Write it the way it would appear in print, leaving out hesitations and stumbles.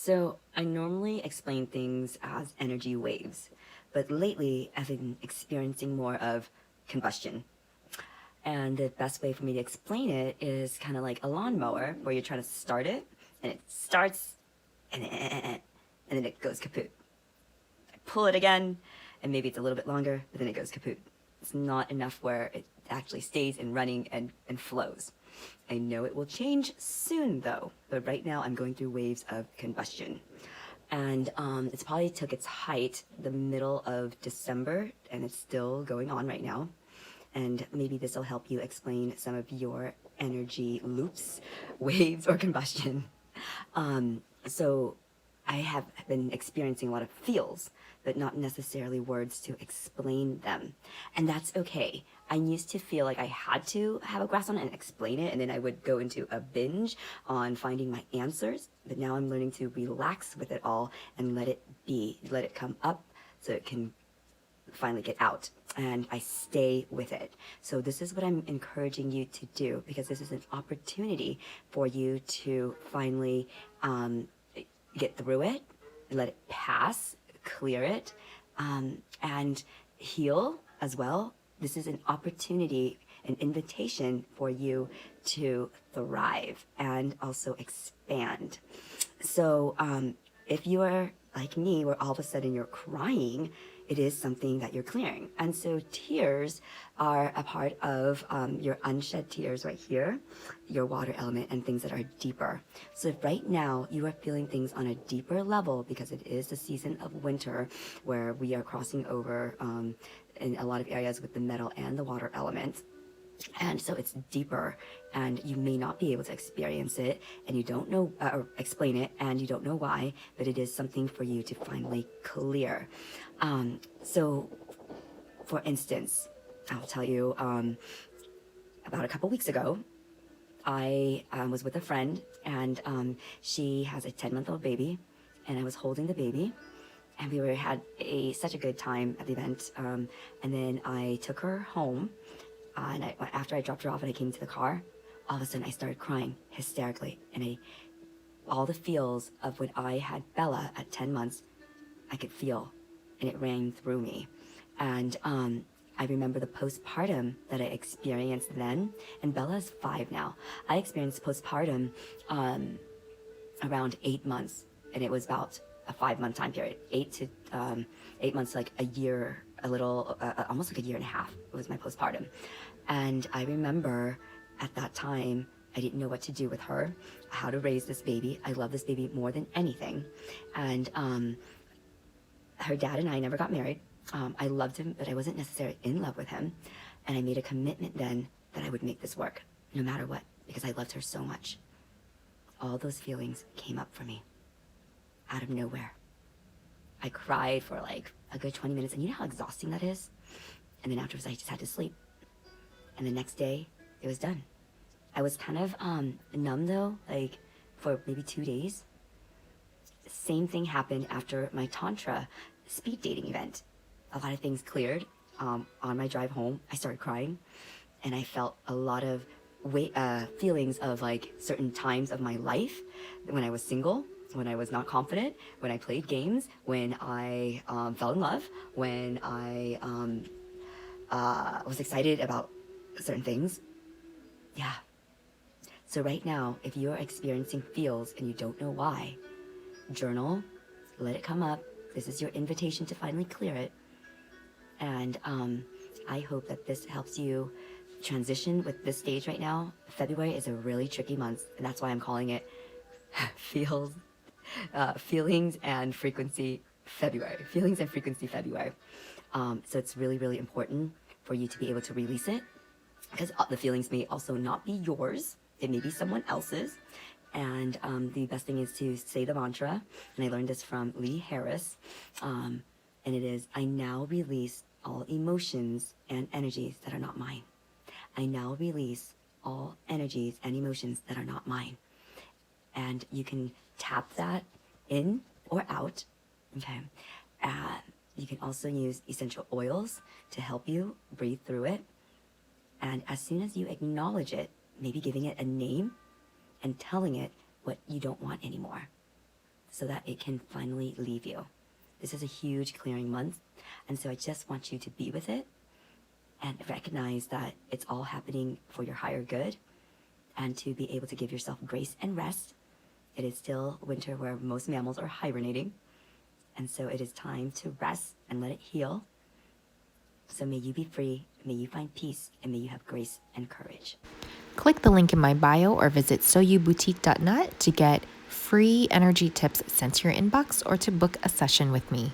So I normally explain things as energy waves, but lately I've been experiencing more of combustion. And the best way for me to explain it is kind of like a lawnmower where you're trying to start it and it starts and then it goes kaput. I pull it again and maybe it's a little bit longer, but then it goes kaput. It's not enough where it actually stays in running and flows. I know it will change soon though, but right now I'm going through waves of combustion. And it's probably took its height the middle of December and it's still going on right now. And maybe this will help you explain some of your energy loops, waves, or combustion. So I have been experiencing a lot of feels, but not necessarily words to explain them. And that's okay. I used to feel like I had to have a grasp on it and explain it, and then I would go into a binge on finding my answers. But now I'm learning to relax with it all and let it be, let it come up so it can finally get out, and I stay with it. So this is what I'm encouraging you to do, because this is an opportunity for you to finally get through it, let it pass, clear it, and heal as well. This is an opportunity, an invitation for you to thrive and also expand. So if you are like me, where all of a sudden you're crying, it is something that you're clearing. And so tears are a part of your unshed tears right here, your water element, and things that are deeper. So if right now you are feeling things on a deeper level, because it is the season of winter where we are crossing over in a lot of areas with the metal and the water element, and so it's deeper and you may not be able to experience it and you don't know or explain it and you don't know why, but it is something for you to finally clear. So for instance, I'll tell you, about a couple weeks ago, I was with a friend and she has a 10-month-old baby and I was holding the baby and we had such a good time at the event. And then I took her home. And after I dropped her off and I came to the car, all of a sudden I started crying hysterically. And all the feels of when I had Bella at 10 months, I could feel, and it ran through me. And I remember the postpartum that I experienced then, and Bella's 5 now. I experienced postpartum around 8 months, and it was about a 5-month time period, 8 months, like a year, almost like a year and a half. It was my postpartum. And I remember at that time, I didn't know what to do with her, how to raise this baby. I love this baby more than anything. And her dad and I never got married. I loved him, but I wasn't necessarily in love with him. And I made a commitment then that I would make this work, no matter what, because I loved her so much. All those feelings came up for me out of nowhere. I cried for like a good 20 minutes, and you know how exhausting that is? And then afterwards, I just had to sleep. And the next day, it was done. I was kind of numb though, like for maybe 2 days. Same thing happened after my Tantra speed dating event. A lot of things cleared. On my drive home, I started crying, and I felt a lot of feelings of like certain times of my life when I was single, when I was not confident, when I played games, when I fell in love, when I was excited about certain things. Yeah. So right now, if you're experiencing feels and you don't know why, journal, let it come up. This is your invitation to finally clear it. And I hope that this helps you transition with this stage right now. February is a really tricky month, and that's why I'm calling it Feelings and Frequency February. Feelings and Frequency February. So it's really, really important for you to be able to release it, because the feelings may also not be yours. It may be someone else's. And the best thing is to say the mantra. And I learned this from Lee Harris. And it is, I now release all emotions and energies that are not mine. I now release all energies and emotions that are not mine. And you can tap that in or out. Okay. You can also use essential oils to help you breathe through it. And as soon as you acknowledge it, maybe giving it a name and telling it what you don't want anymore. so that it can finally leave you. This is a huge clearing month, and so I just want you to be with it and recognize that it's all happening for your higher good, and to be able to give yourself grace and rest. It is still winter where most mammals are hibernating, and so it is time to rest and let it heal. So may you be free, may you find peace, and may you have grace and courage. Click the link in my bio or visit soyouboutique.net to get free energy tips sent to your inbox or to book a session with me.